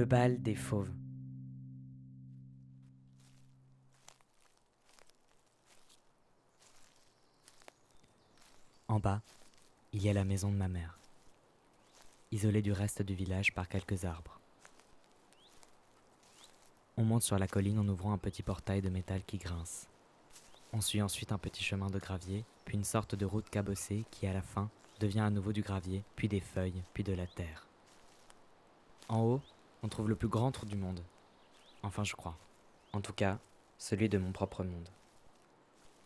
Le bal des fauves. En bas, il y a la maison de ma mère, isolée du reste du village par quelques arbres. On monte sur la colline en ouvrant un petit portail de métal qui grince. On suit ensuite un petit chemin de gravier, puis une sorte de route cabossée qui, à la fin, devient à nouveau du gravier, puis des feuilles, puis de la terre. En haut, on trouve le plus grand trou du monde. Enfin, je crois. En tout cas, celui de mon propre monde.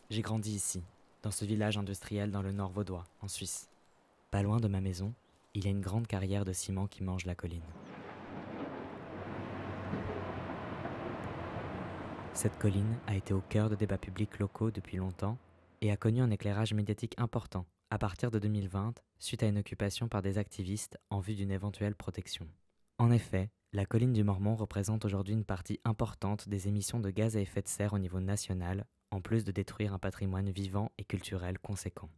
J'ai grandi ici, dans ce village industriel dans le nord vaudois, en Suisse. Pas loin de ma maison, il y a une grande carrière de ciment qui mange la colline. Cette colline a été au cœur de débats publics locaux depuis longtemps et a connu un éclairage médiatique important à partir de 2020, suite à une occupation par des activistes en vue d'une éventuelle protection. En effet, la colline du Mormont représente aujourd'hui une partie importante des émissions de gaz à effet de serre au niveau national, en plus de détruire un patrimoine vivant et culturel conséquent.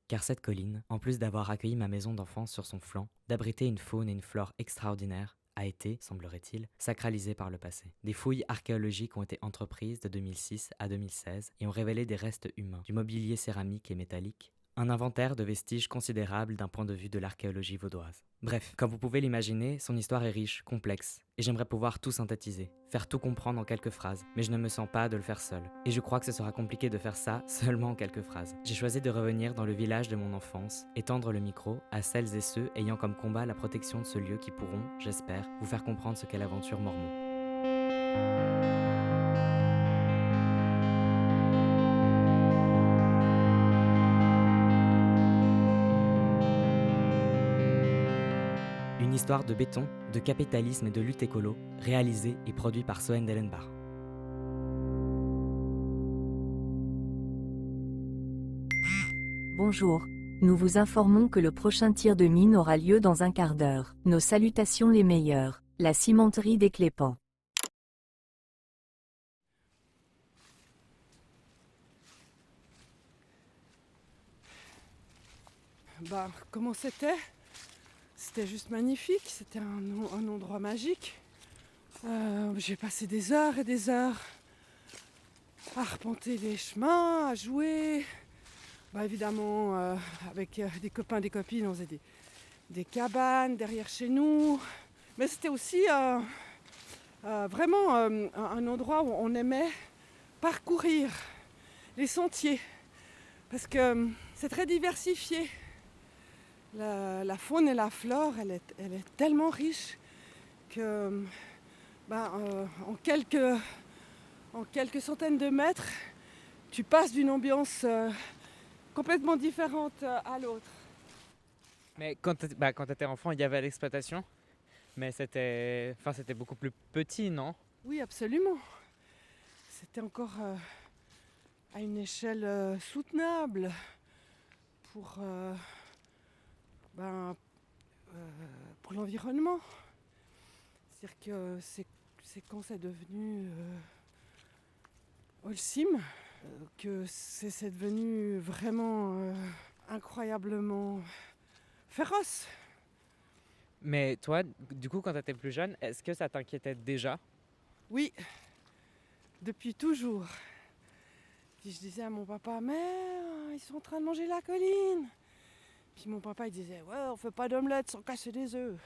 Car cette colline, en plus d'avoir accueilli ma maison d'enfance sur son flanc, d'abriter une faune et une flore extraordinaires, a été, semblerait-il, sacralisée par le passé. Des fouilles archéologiques ont été entreprises de 2006 à 2016 et ont révélé des restes humains, du mobilier céramique et métallique, un inventaire de vestiges considérables d'un point de vue de l'archéologie vaudoise. Bref, comme vous pouvez l'imaginer, son histoire est riche, complexe, et j'aimerais pouvoir tout synthétiser, faire tout comprendre en quelques phrases, mais je ne me sens pas de le faire seul. Et je crois que ce sera compliqué de faire ça seulement en quelques phrases. J'ai choisi de revenir dans le village de mon enfance et tendre le micro à celles et ceux ayant comme combat la protection de ce lieu qui pourront, j'espère, vous faire comprendre ce qu'est l'aventure Mormon. Une histoire de béton, de capitalisme et de lutte écolo, réalisée et produite par Soen Dellenbach. Bonjour. Nous vous informons que le prochain tir de mine aura lieu dans un quart d'heure. Nos salutations les meilleures. La cimenterie des Clépans. Comment c'était ? C'était juste magnifique, c'était un endroit magique. J'ai passé des heures et des heures à arpenter les chemins, à jouer. Évidemment, avec des copains, des copines, on faisait des cabanes derrière chez nous. Mais c'était aussi vraiment un endroit où on aimait parcourir les sentiers. Parce que c'est très diversifié. La faune et la flore, elle est tellement riche que en quelques centaines de mètres, tu passes d'une ambiance complètement différente à l'autre. Mais quand t'étais enfant, il y avait l'exploitation, mais c'était beaucoup plus petit, non ? Oui, absolument. C'était encore à une échelle soutenable pour l'environnement. C'est-à-dire que c'est quand c'est devenu Holcim que c'est devenu vraiment incroyablement féroce. Mais toi, du coup, quand t'étais plus jeune, est-ce que ça t'inquiétait déjà ? Oui, depuis toujours. Puis je disais à mon papa, mais ils sont en train de manger la colline. Puis mon papa il disait, ouais, on fait pas d'omelette sans casser des œufs.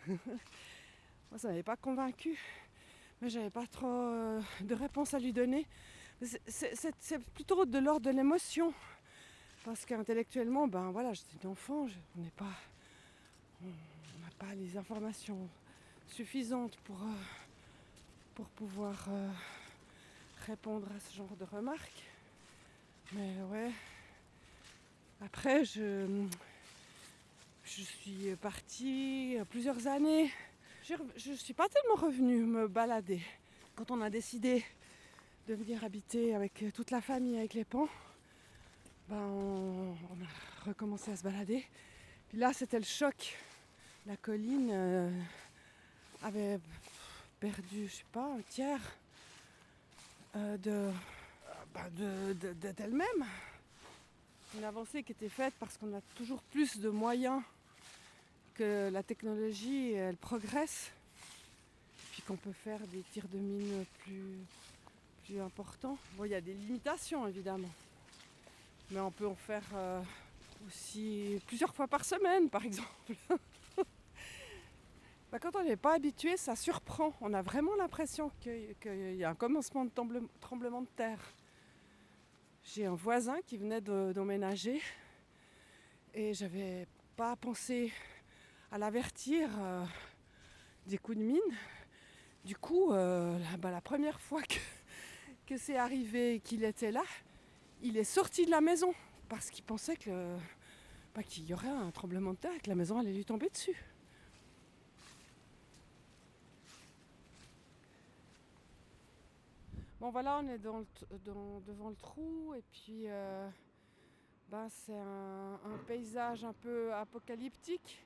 Moi ça m'avait pas convaincu, mais j'avais pas trop de réponse à lui donner. C'est plutôt de l'ordre de l'émotion. Parce qu'intellectuellement, j'étais une enfant, on n'a pas les informations suffisantes pour pouvoir répondre à ce genre de remarques. Mais ouais, après je suis partie plusieurs années. Je ne suis pas tellement revenue me balader. Quand on a décidé de venir habiter avec toute la famille, avec les pans, on a recommencé à se balader. Puis là, c'était le choc. La colline avait perdu, je sais pas, un tiers d'elle-même. Une avancée qui était faite parce qu'on a toujours plus de moyens que la technologie, elle progresse, puis qu'on peut faire des tirs de mine plus importants. Bon, il y a des limitations évidemment, mais on peut en faire aussi plusieurs fois par semaine par exemple. Quand on n'est pas habitué, ça surprend. On a vraiment l'impression qu'il y a un commencement de tremblement de terre. J'ai un voisin qui venait d'emménager et j'avais pas pensé à l'avertir des coups de mine. Du coup, la première fois que c'est arrivé et qu'il était là, il est sorti de la maison parce qu'il pensait qu'il y aurait un tremblement de terre et que la maison allait lui tomber dessus. Bon voilà, on est devant le trou et puis c'est un paysage un peu apocalyptique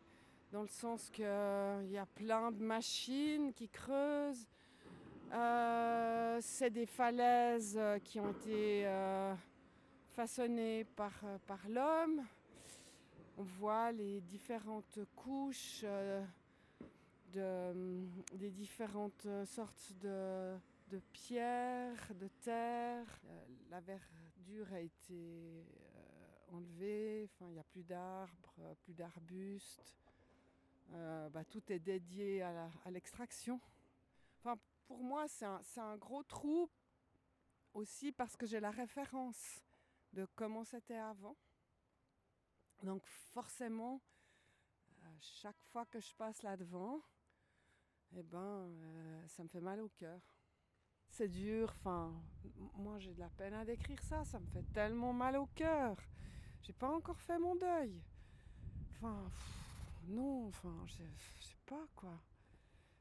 dans le sens qu'il y a plein de machines qui creusent. C'est des falaises qui ont été façonnées par l'homme. On voit les différentes couches des différentes sortes de pierres, de terre. La verdure a été enlevée, il n'y a plus d'arbres, plus d'arbustes. Tout est dédié à l'extraction. Pour moi, c'est un gros trou aussi parce que j'ai la référence de comment c'était avant. Donc forcément, chaque fois que je passe là-devant, ça me fait mal au cœur. C'est dur, moi j'ai de la peine à décrire ça me fait tellement mal au cœur. J'ai pas encore fait mon deuil. Je sais pas quoi.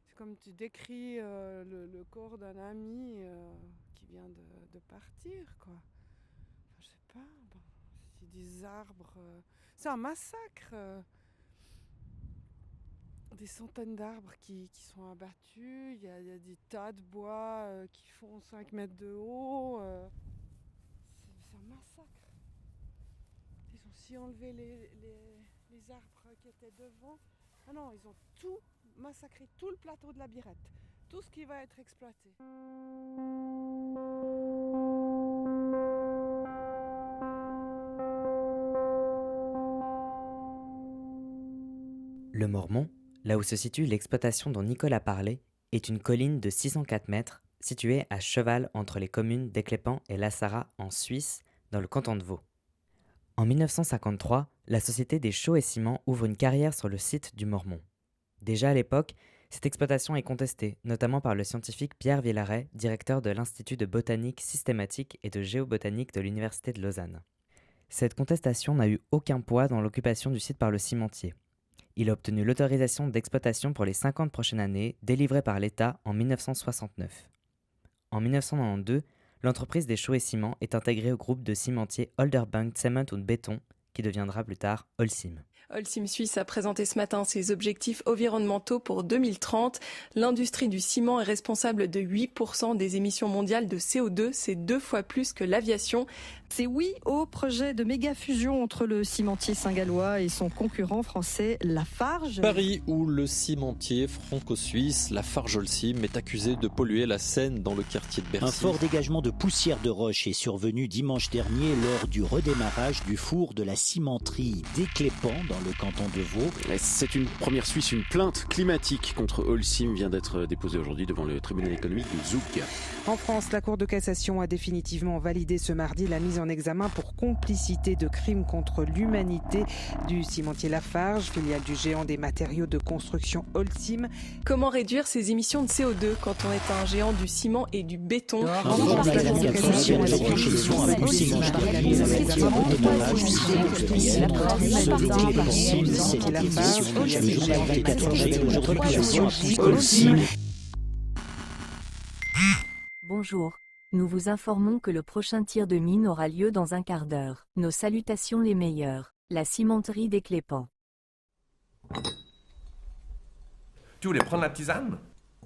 C'est comme tu décris le corps d'un ami qui vient de partir, quoi. Je sais pas, c'est des arbres. C'est un massacre. Des centaines d'arbres qui sont abattus, il y a des tas de bois qui font 5 mètres de haut. C'est un massacre. Ils ont aussi enlevé les arbres qui étaient devant. Ah non, ils ont tout massacré, tout le plateau de la Birette, tout ce qui va être exploité. Le Mormont, là où se situe l'exploitation dont Nicolas parlait, est une colline de 604 mètres située à cheval entre les communes d'Éclépant et La Sarraz en Suisse, dans le canton de Vaud. En 1953, la société des Chaux et Ciments ouvre une carrière sur le site du Mormont. Déjà à l'époque, cette exploitation est contestée, notamment par le scientifique Pierre Villaret, directeur de l'Institut de botanique systématique et de géobotanique de l'Université de Lausanne. Cette contestation n'a eu aucun poids dans l'occupation du site par le cimentier. Il a obtenu l'autorisation d'exploitation pour les 50 prochaines années, délivrée par l'État en 1969. En 1992, l'entreprise des Chaux et Ciments est intégrée au groupe de cimentiers Holderbank Cement und Beton, qui deviendra plus tard Holcim. Holcim Suisse a présenté ce matin ses objectifs environnementaux pour 2030. L'industrie du ciment est responsable de 8% des émissions mondiales de CO2. C'est 2 fois plus que l'aviation. C'est oui au projet de méga fusion entre le cimentier saint-gallois et son concurrent français Lafarge. Paris, où le cimentier franco-suisse Lafarge Holcim est accusé de polluer la Seine dans le quartier de Bercy. Un fort dégagement de poussière de roche est survenu dimanche dernier lors du redémarrage du four de la cimenterie d'Éclépant dans le canton de Vaud. C'est une première Suisse, une plainte climatique contre Holcim vient d'être déposée aujourd'hui devant le tribunal économique de Zoug. En France, la Cour de cassation a définitivement validé ce mardi la mise en examen pour complicité de crimes contre l'humanité du cimentier Lafarge, filiale du géant des matériaux de construction Holcim. Comment réduire ses émissions de CO2 quand on est un géant du ciment et du béton? Bonjour. Nous vous informons que le prochain tir de mine aura lieu dans un quart d'heure. Nos salutations les meilleures. La cimenterie d'Éclépant. Tu voulais prendre la tisane?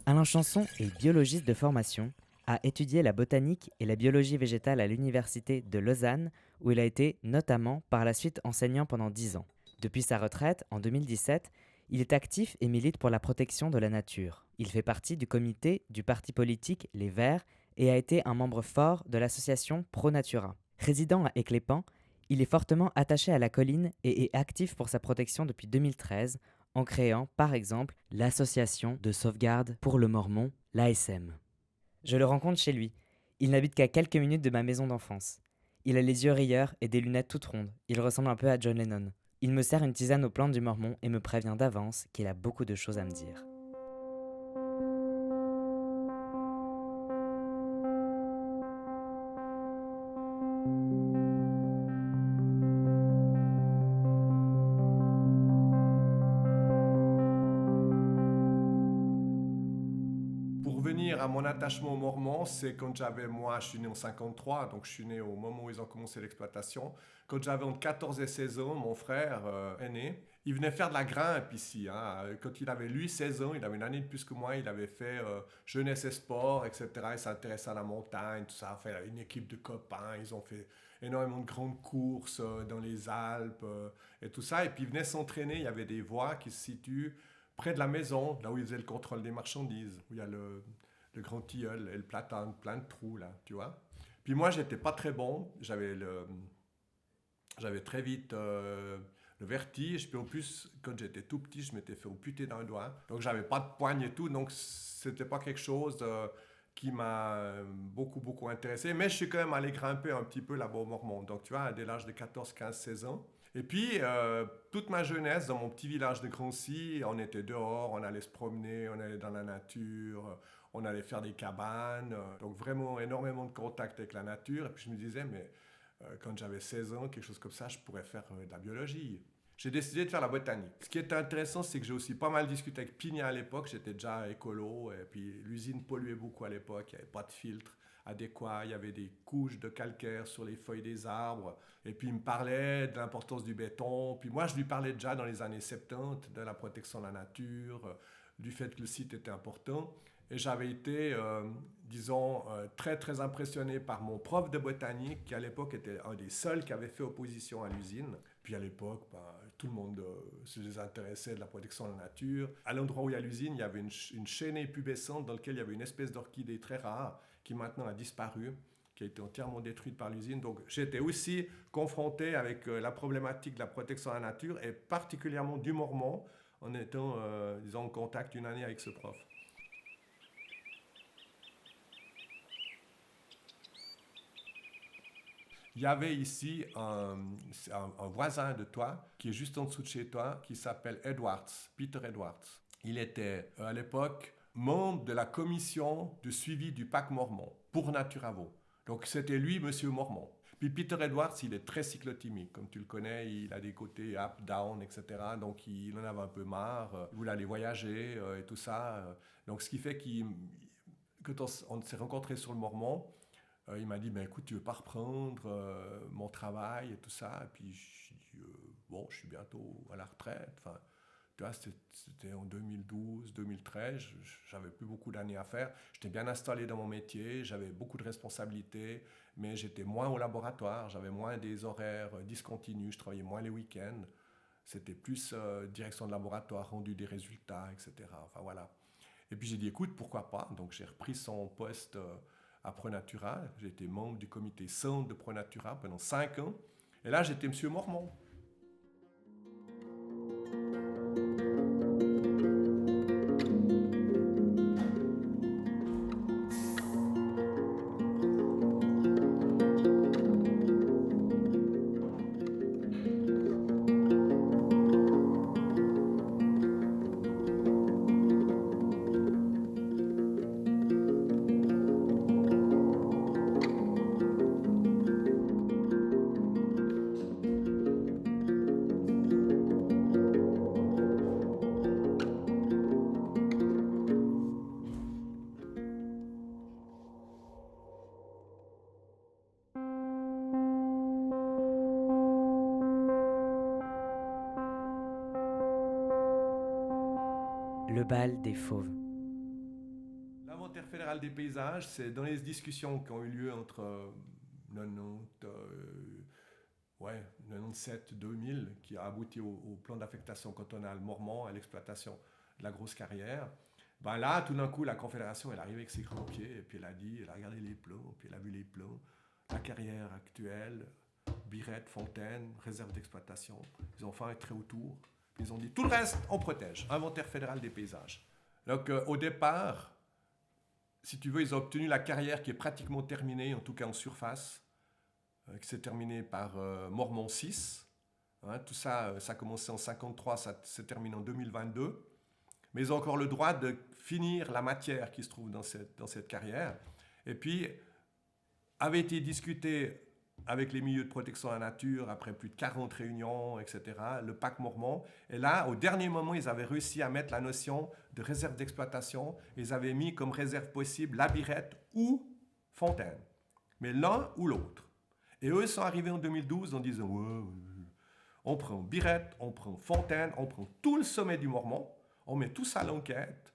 Alain Chanson est biologiste de formation, a étudié la botanique et la biologie végétale à l'université de Lausanne, où il a été notamment par la suite enseignant pendant 10 ans. Depuis sa retraite, en 2017, Il est actif et milite pour la protection de la nature. Il fait partie du comité du parti politique Les Verts et a été un membre fort de l'association Pro-Natura. Résidant à Éclépant, il est fortement attaché à la colline et est actif pour sa protection depuis 2013 en créant, par exemple, l'association de sauvegarde pour le Mormon, l'ASM. Je le rencontre chez lui. Il n'habite qu'à quelques minutes de ma maison d'enfance. Il a les yeux rieurs et des lunettes toutes rondes. Il ressemble un peu à John Lennon. Il me sert une tisane aux plantes du Mormon et me prévient d'avance qu'il a beaucoup de choses à me dire. À mon attachement aux Mormons, c'est quand je suis né en 53, donc je suis né au moment où ils ont commencé l'exploitation. Quand j'avais entre 14 et 16 ans, mon frère aîné, il venait faire de la grimpe ici. Quand il avait lui 16 ans, il avait une année de plus que moi, il avait fait jeunesse et sport, etc. Il s'intéressait à la montagne, tout ça. Enfin, il avait une équipe de copains, ils ont fait énormément de grandes courses dans les Alpes et tout ça. Et puis il venait s'entraîner, il y avait des voies qui se situent près de la maison, là où il faisait le contrôle des marchandises, où il y a le grand tilleul et le platane, plein de trous là, tu vois. Puis moi, j'étais pas très bon, j'avais très vite le vertige, puis en plus, quand j'étais tout petit, je m'étais fait amputer d'un doigt, donc j'avais pas de poigne et tout, donc c'était pas quelque chose qui m'a beaucoup intéressé, mais je suis quand même allé grimper un petit peu là-bas au Mormon, donc tu vois, dès l'âge de 14, 15, 16 ans. Et puis, toute ma jeunesse, dans mon petit village de Grancy, on était dehors, on allait se promener, on allait dans la nature, on allait faire des cabanes, donc vraiment énormément de contact avec la nature. Et puis je me disais, mais quand j'avais 16 ans, quelque chose comme ça, je pourrais faire de la biologie. J'ai décidé de faire la botanique. Ce qui est intéressant, c'est que j'ai aussi pas mal discuté avec Pigna à l'époque, j'étais déjà écolo, et puis l'usine polluait beaucoup à l'époque, il n'y avait pas de filtre adéquat, il y avait des couches de calcaire sur les feuilles des arbres, et puis il me parlait de l'importance du béton, puis moi je lui parlais déjà dans les années 70 de la protection de la nature, du fait que le site était important, et j'avais été, très impressionné par mon prof de botanique, qui à l'époque était un des seuls qui avait fait opposition à l'usine. Puis à l'époque, tout le monde se désintéressait de la protection de la nature. À l'endroit où il y a l'usine, il y avait une chaînée pubescente dans laquelle il y avait une espèce d'orchidée très rare, qui maintenant a disparu, qui a été entièrement détruite par l'usine. Donc j'étais aussi confronté avec la problématique de la protection de la nature, et particulièrement du Mormon, en étant en contact une année avec ce prof. Il y avait ici un voisin de toi, qui est juste en dessous de chez toi, qui s'appelle Peter Edwards. Il était à l'époque membre de la commission de suivi du parc Mormon pour Naturavo. Donc c'était lui, Monsieur Mormon. Puis Peter Edwards, il est très cyclotimique, comme tu le connais, il a des côtés up, down, etc. Donc il en avait un peu marre, il voulait aller voyager et tout ça. Donc ce qui fait quand on s'est rencontrés sur le Mormon, il m'a dit, écoute, tu veux pas reprendre mon travail et tout ça? Et puis, je dis, je suis bientôt à la retraite. Enfin, tu vois, c'était en 2012, 2013. J'avais plus beaucoup d'années à faire. J'étais bien installé dans mon métier. J'avais beaucoup de responsabilités, mais j'étais moins au laboratoire. J'avais moins des horaires discontinus. Je travaillais moins les week-ends. C'était plus direction de laboratoire, rendu des résultats, etc. Enfin, voilà. Et puis, j'ai dit, écoute, pourquoi pas? Donc, j'ai repris son poste à ProNatura. J'ai été membre du comité centre de ProNatura pendant 5 ans. Et là, j'étais Monsieur Mormon. Le bal des fauves. L'inventaire fédéral des paysages, c'est dans les discussions qui ont eu lieu entre 97-2000 qui a abouti au plan d'affectation cantonale Mormant, à l'exploitation de la grosse carrière. Ben là, tout d'un coup, la Confédération, elle arrive avec ses grands pieds, et puis elle a regardé les plans, puis elle a vu les plans, la carrière actuelle, Birette, Fontaine, réserve d'exploitation. Ils ont fait un trait autour, puis ils ont dit tout le reste, on protège. Inventaire fédéral des paysages. Donc, au départ, si tu veux, ils ont obtenu la carrière qui est pratiquement terminée, en tout cas en surface, qui s'est terminée par Mormont 6. Hein, tout ça, ça a commencé en 1953, ça s'est terminé en 2022. Mais ils ont encore le droit de finir la matière qui se trouve dans cette carrière. Et puis, avait été discuté avec les milieux de protection de la nature, après plus de 40 réunions, etc., le pacte Mormont. Et là, au dernier moment, ils avaient réussi à mettre la notion de réserve d'exploitation. Ils avaient mis comme réserve possible la Birette ou Fontaine. Mais l'un ou l'autre. Et eux, ils sont arrivés en 2012 en disant ouais, on prend Birette, on prend Fontaine, on prend tout le sommet du Mormont, on met tout ça à l'enquête.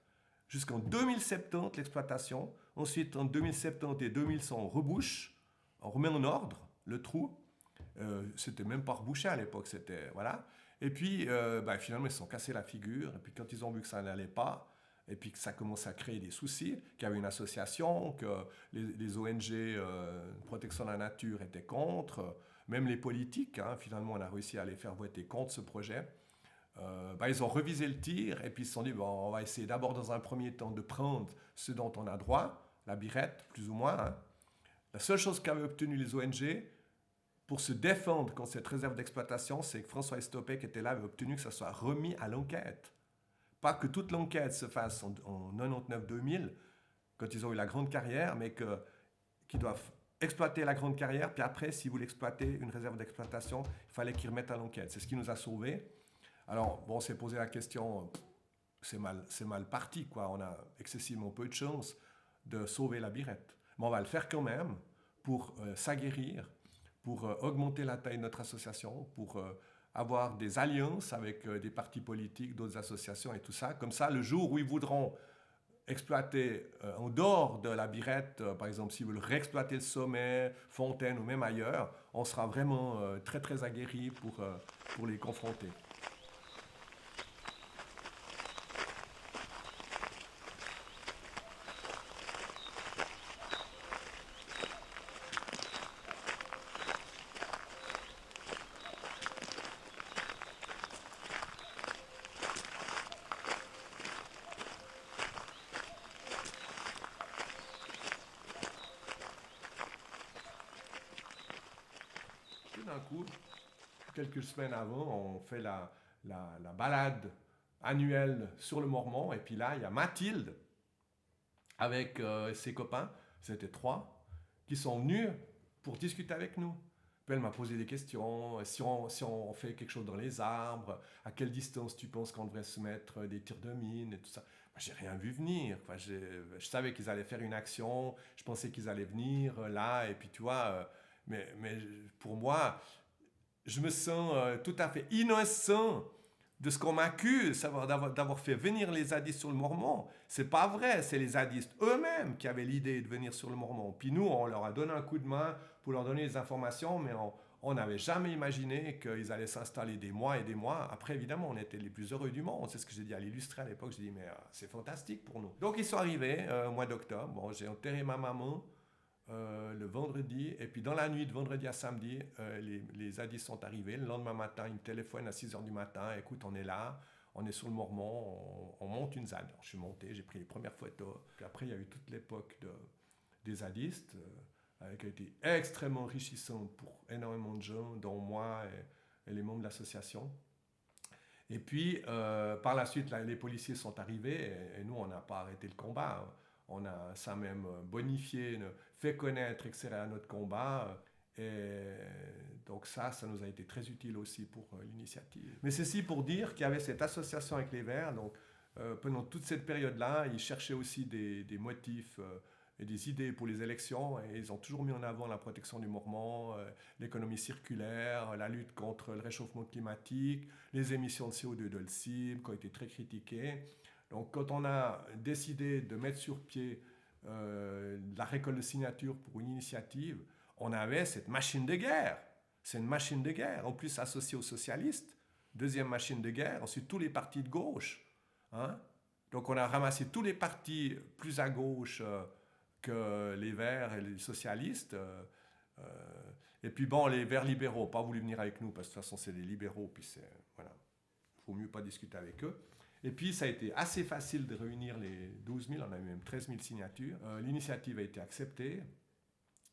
Jusqu'en 2070, l'exploitation. Ensuite, en 2070 et 2100, on rebouche, on remet en ordre le trou. C'était même pas rebouché à l'époque, c'était voilà. Et puis, finalement, ils se sont cassés la figure. Et puis, quand ils ont vu que ça n'allait pas, et puis que ça commence à créer des soucis, qu'il y avait une association, que les ONG protection de la nature étaient contre, même les politiques, hein, finalement, on a réussi à les faire voter contre ce projet. Ils ont revisé le tir et puis ils se sont dit on va essayer d'abord dans un premier temps de prendre ce dont on a droit, la Birette, plus ou moins. Hein. La seule chose qu'avaient obtenu les ONG pour se défendre contre cette réserve d'exploitation, c'est que François Estopé, qui était là, avait obtenu que ça soit remis à l'enquête. Pas que toute l'enquête se fasse en 99-2000, quand ils ont eu la grande carrière, mais qu'ils doivent exploiter la grande carrière, puis après, s'ils voulaient exploiter une réserve d'exploitation, il fallait qu'ils remettent à l'enquête. C'est ce qui nous a sauvés. Alors, on s'est posé la question, c'est mal parti, quoi. On a excessivement peu de chance de sauver la Birette. Mais on va le faire quand même pour s'aguerrir, pour augmenter la taille de notre association, pour avoir des alliances avec des partis politiques, d'autres associations et tout ça. Comme ça, le jour où ils voudront exploiter en dehors de la Birette, par exemple, s'ils veulent réexploiter le sommet, Fontaine ou même ailleurs, on sera vraiment très, très aguerris pour les confronter. D'un coup, quelques semaines avant, on fait la balade annuelle sur le Mormont. Et puis là, il y a Mathilde avec ses copains, c'était 3, qui sont venus pour discuter avec nous. Puis elle m'a posé des questions. Si on fait quelque chose dans les arbres, à quelle distance tu penses qu'on devrait se mettre des tirs de mine et tout ça. Moi, j'ai rien vu venir. Enfin, je savais qu'ils allaient faire une action. Je pensais qu'ils allaient venir là. Et puis, tu vois... Mais pour moi, je me sens tout à fait innocent de ce qu'on m'accuse d'avoir fait venir les zadistes sur le Mormont. C'est pas vrai, c'est les zadistes eux-mêmes qui avaient l'idée de venir sur le Mormont. Puis nous, on leur a donné un coup de main pour leur donner des informations, mais on n'avait jamais imaginé qu'ils allaient s'installer des mois et des mois. Après, évidemment, on était les plus heureux du monde. C'est ce que j'ai dit à l'illustré à l'époque. J'ai dit, mais c'est fantastique pour nous. Donc, ils sont arrivés au mois d'octobre. Bon, j'ai enterré ma maman le vendredi, et puis dans la nuit de vendredi à samedi, les zadistes sont arrivés. Le lendemain matin, ils me téléphonent à 6h du matin. Écoute, on est là, on est sur le Mormont, on monte une ZAD. Alors, je suis monté, j'ai pris les premières photos. Puis après, il y a eu toute l'époque des zadistes, qui a été extrêmement enrichissante pour énormément de gens, dont moi et les membres de l'association. Et puis, par la suite, là, les policiers sont arrivés, et nous, on n'a pas arrêté le combat. On a ça même bonifié, fait connaître, etc. à notre combat. Et donc ça nous a été très utile aussi pour l'initiative. Mais ceci pour dire qu'il y avait cette association avec les Verts. Donc pendant toute cette période-là, ils cherchaient aussi des motifs et des idées pour les élections. Et ils ont toujours mis en avant la protection du Mormont, l'économie circulaire, la lutte contre le réchauffement climatique, les émissions de CO2 de l'CIM, qui ont été très critiquées. Donc, quand on a décidé de mettre sur pied la récolte de signatures pour une initiative, on avait cette machine de guerre. c'est une machine de guerre, en plus associée aux socialistes. Deuxième machine de guerre, ensuite tous les partis de gauche. Hein? Donc on a ramassé tous les partis plus à gauche que les Verts et les socialistes. Et puis bon, les Verts libéraux n'ont pas voulu venir avec nous, parce que de toute façon c'est des libéraux, puis voilà, il vaut mieux pas discuter avec eux. Et puis ça a été assez facile de réunir les 12 000, on a eu même 13 000 signatures. L'initiative a été acceptée.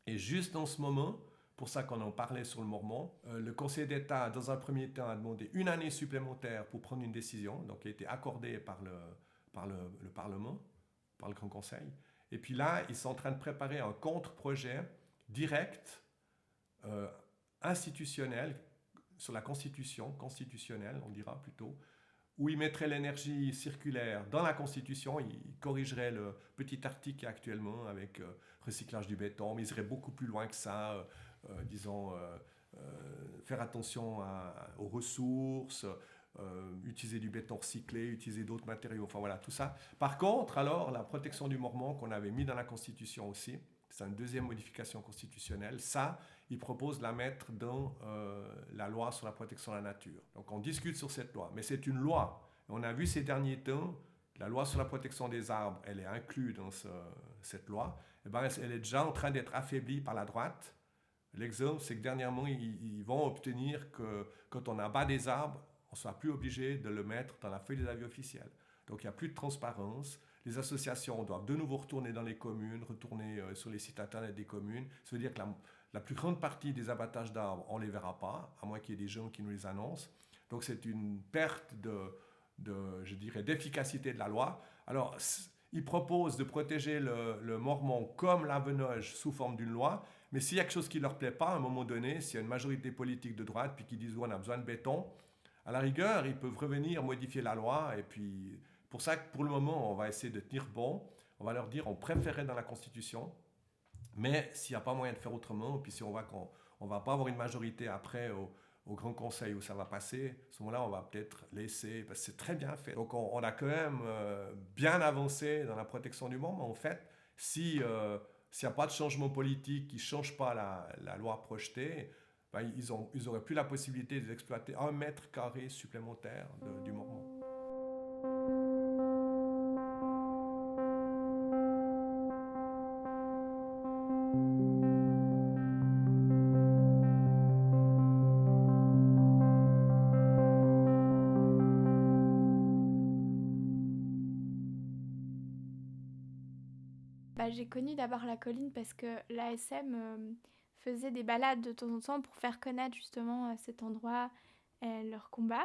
Et juste en ce moment, pour ça qu'on en parlait sur le Mormon, le Conseil d'État, dans un premier temps, a demandé 1 année supplémentaire pour prendre une décision, donc qui a été accordée par le Parlement, par le Grand Conseil. Et puis là, ils sont en train de préparer un contre-projet direct, institutionnel, sur la Constitution, constitutionnelle, on dira plutôt, où ils mettraient l'énergie circulaire dans la Constitution, ils corrigeraient le petit article qu'il y a actuellement avec recyclage du béton, mais ils iraient beaucoup plus loin que ça, faire attention aux ressources, utiliser du béton recyclé, utiliser d'autres matériaux, enfin voilà, tout ça. Par contre, alors, la protection du Mormon qu'on avait mis dans la Constitution aussi, c'est une deuxième modification constitutionnelle, ça, ils proposent de la mettre dans la loi sur la protection de la nature. Donc on discute sur cette loi, mais c'est une loi. On a vu ces derniers temps, la loi sur la protection des arbres, elle est inclue dans cette loi, et ben, elle est déjà en train d'être affaiblie par la droite. L'exemple, c'est que dernièrement, ils vont obtenir que quand on abat des arbres, on ne soit plus obligé de le mettre dans la feuille des avis officielle. Donc il n'y a plus de transparence. Les associations doivent de nouveau retourner dans les communes, retourner sur les sites internet des communes. Ça veut dire que la plus grande partie des abattages d'arbres, on ne les verra pas, à moins qu'il y ait des gens qui nous les annoncent. Donc c'est une perte je dirais, d'efficacité de la loi. Alors, ils proposent de protéger le Mormon comme la venoge sous forme d'une loi, mais s'il y a quelque chose qui ne leur plaît pas, à un moment donné, s'il y a une majorité politique de droite puis qui disent on a besoin de béton, à la rigueur, ils peuvent revenir modifier la loi. Et puis, pour ça, pour le moment, on va essayer de tenir bon. On va leur dire on préférait dans la Constitution, mais s'il n'y a pas moyen de faire autrement, puis si on voit qu'on ne va pas avoir une majorité après au Grand Conseil où ça va passer, à ce moment-là, on va peut-être laisser, parce que c'est très bien fait. Donc, on a quand même bien avancé dans la protection du Mormon. En fait, s'il n'y a pas de changement politique qui ne change pas la loi projetée, ben, ils auraient plus la possibilité d'exploiter 1 mètre carré supplémentaire du Mormon. J'ai connu d'abord la colline parce que l'ASM faisait des balades de temps en temps pour faire connaître justement cet endroit, leur combat.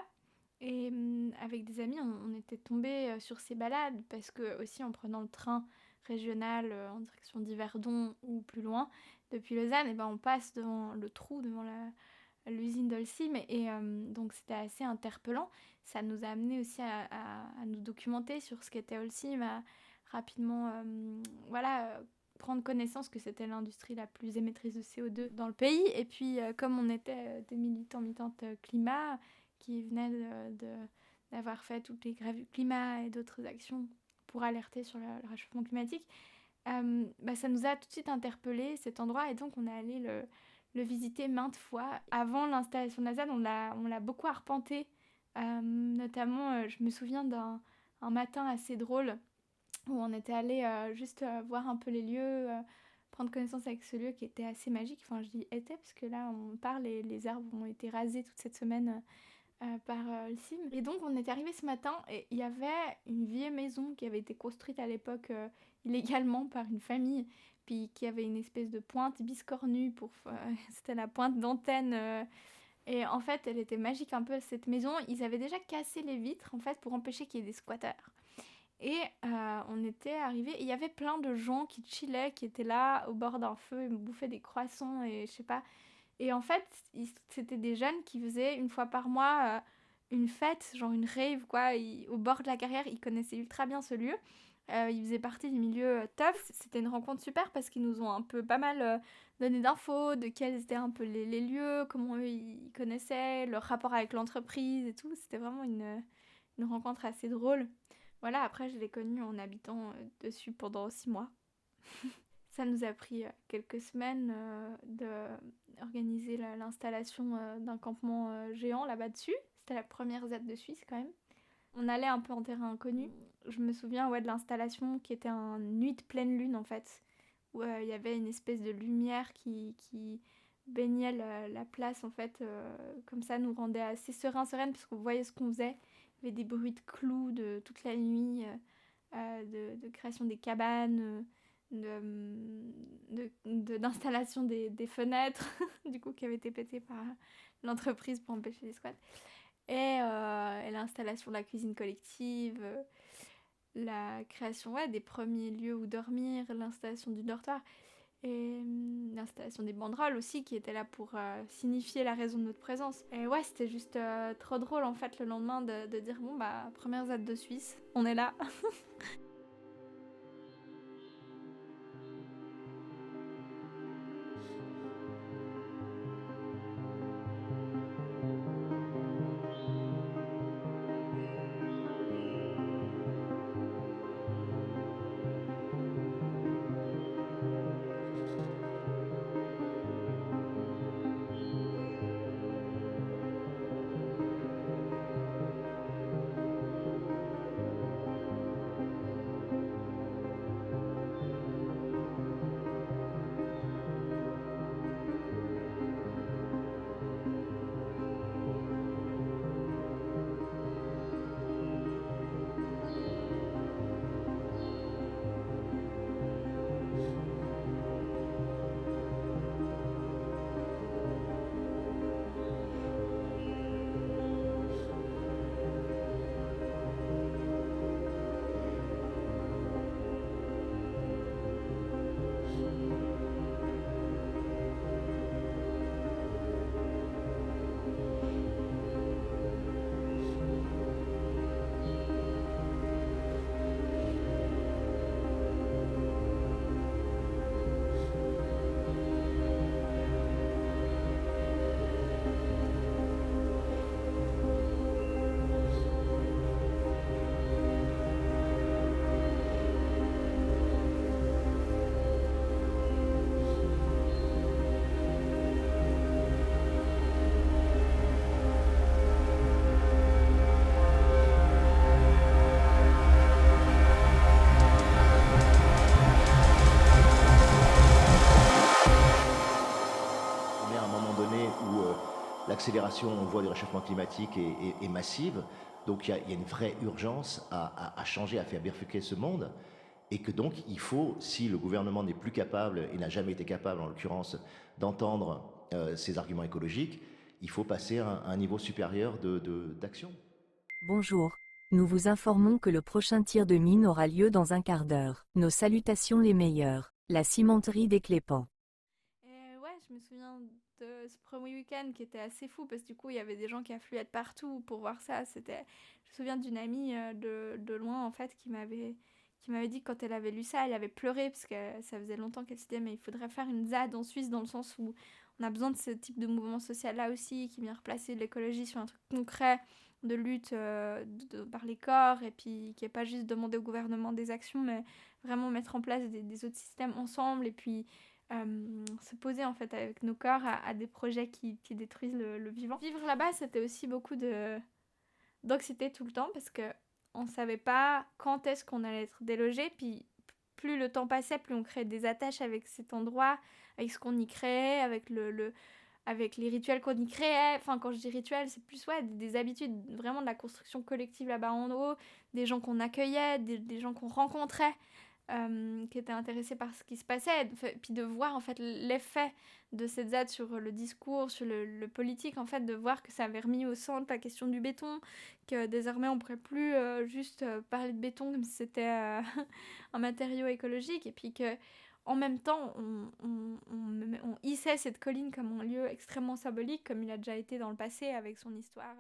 Et avec des amis, on était tombés sur ces balades parce que aussi en prenant le train régional en direction d'Yverdon ou plus loin, depuis Lausanne, et ben on passe devant le trou, devant l'usine d'Holcim, et donc c'était assez interpellant. Ça nous a amené aussi à nous documenter sur ce qu'était Holcim, à rapidement prendre connaissance que c'était l'industrie la plus émettrice de CO2 dans le pays. Et puis comme on était des militants, militantes climat qui venaient d'avoir fait toutes les grèves du climat et d'autres actions pour alerter sur le réchauffement climatique, ça nous a tout de suite interpellés cet endroit, et donc on est allé le visiter maintes fois. Avant l'installation de la ZAD, on l'a beaucoup arpenté, notamment je me souviens d'un matin assez drôle où on était allé juste voir un peu les lieux, prendre connaissance avec ce lieu qui était assez magique. Enfin, je dis était parce que là on parle et les arbres ont été rasés toute cette semaine par Holcim. Et donc on est arrivé ce matin et il y avait une vieille maison qui avait été construite à l'époque illégalement par une famille, puis qui avait une espèce de pointe biscornue c'était la pointe d'antenne. Et en fait, elle était magique un peu cette maison. Ils avaient déjà cassé les vitres en fait pour empêcher qu'il y ait des squatteurs. Et on était arrivés, il y avait plein de gens qui chillaient, qui étaient là au bord d'un feu, ils bouffaient des croissants et je sais pas. Et en fait, c'était des jeunes qui faisaient une fois par mois une fête, genre une rave quoi, au bord de la carrière. Ils connaissaient ultra bien ce lieu. Ils faisaient partie du milieu tough. C'était une rencontre super parce qu'ils nous ont un peu pas mal donné d'infos de quels étaient un peu les lieux, comment eux ils connaissaient, leur rapport avec l'entreprise et tout. C'était vraiment une rencontre assez drôle. Voilà, après je l'ai connu en habitant dessus pendant 6 mois. Ça nous a pris quelques semaines de organisé l'installation d'un campement géant là-bas dessus. C'était la première ZAD de Suisse quand même. On allait un peu en terrain inconnu. Je me souviens de l'installation qui était une nuit de pleine lune en fait, où il y avait une espèce de lumière qui baignait la place en fait, comme ça nous rendait assez sereines parce qu'on voyait ce qu'on faisait. Il y avait des bruits de clous toute la nuit, de création des cabanes, d'installation des fenêtres du coup qui avaient été pétées par l'entreprise pour empêcher les squats. Et l'installation de la cuisine collective, la création des premiers lieux où dormir, l'installation du dortoir et l'installation des banderoles aussi qui étaient là pour signifier la raison de notre présence. Et ouais, c'était juste trop drôle en fait le lendemain de dire bon bah première ZAD de Suisse, on est là. L'accélération, on voit, du réchauffement climatique est massive. Donc il y a une vraie urgence à changer, à faire bifurquer ce monde. Et que donc il faut, si le gouvernement n'est plus capable, et n'a jamais été capable en l'occurrence, d'entendre ces arguments écologiques, il faut passer à un niveau supérieur d'action. Bonjour. Nous vous informons que le prochain tir de mine aura lieu dans un quart d'heure. Nos salutations les meilleures. La cimenterie des Clépans. Ouais, je me souviens de ce premier week-end qui était assez fou parce que du coup il y avait des gens qui affluaient de partout pour voir ça. Je me souviens d'une amie de loin en fait qui m'avait dit que quand elle avait lu ça, elle avait pleuré parce que ça faisait longtemps qu'elle se disait mais il faudrait faire une ZAD en Suisse dans le sens où on a besoin de ce type de mouvement social là aussi qui vient replacer l'écologie sur un truc concret de lutte par les corps et puis qui n'est pas juste demander au gouvernement des actions mais vraiment mettre en place des autres systèmes ensemble et puis se poser en fait avec nos corps à des projets qui détruisent le vivant. Vivre là-bas, c'était aussi beaucoup d'anxiété tout le temps parce que on savait pas quand est-ce qu'on allait être délogé, puis plus le temps passait, plus on créait des attaches avec cet endroit, avec ce qu'on y créait, avec avec les rituels qu'on y créait. Enfin, quand je dis rituels, c'est plus des habitudes, vraiment de la construction collective là-bas en haut, des gens qu'on accueillait, des gens qu'on rencontrait. Qui étaient intéressés par ce qui se passait, puis de voir en fait l'effet de cette ZAD sur le discours, sur le politique, en fait, de voir que ça avait remis au centre la question du béton, que désormais on ne pourrait plus juste parler de béton comme si c'était un matériau écologique, et puis que en même temps on hissait cette colline comme un lieu extrêmement symbolique, comme il a déjà été dans le passé avec son histoire.